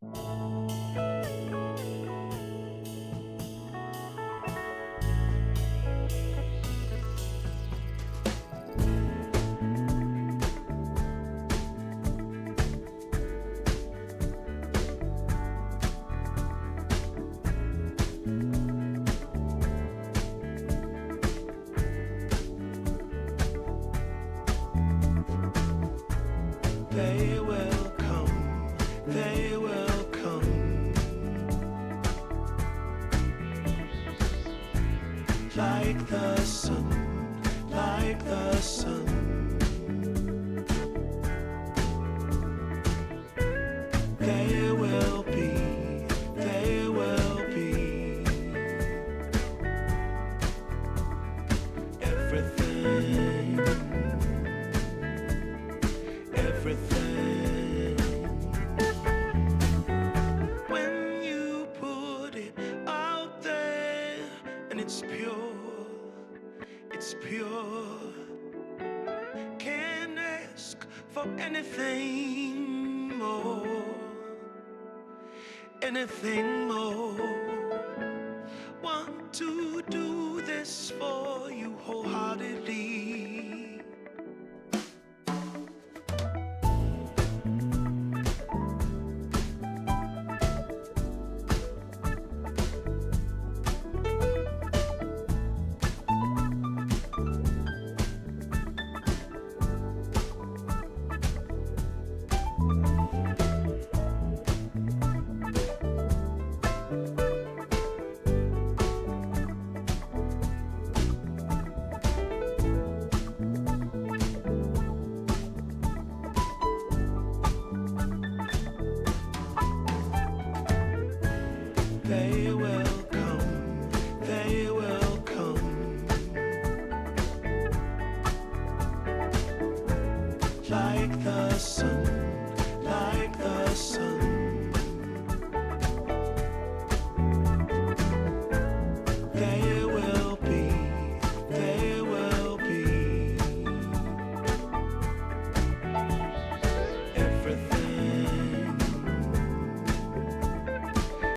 They will come, they will come, like the sun, like the sun. They will be, they will be everything. Everything. When you put it out there and it's pure, it's pure. Can't ask for anything more, anything more. Want to do this for you wholeheartedly. They will come, they will come, like the sun.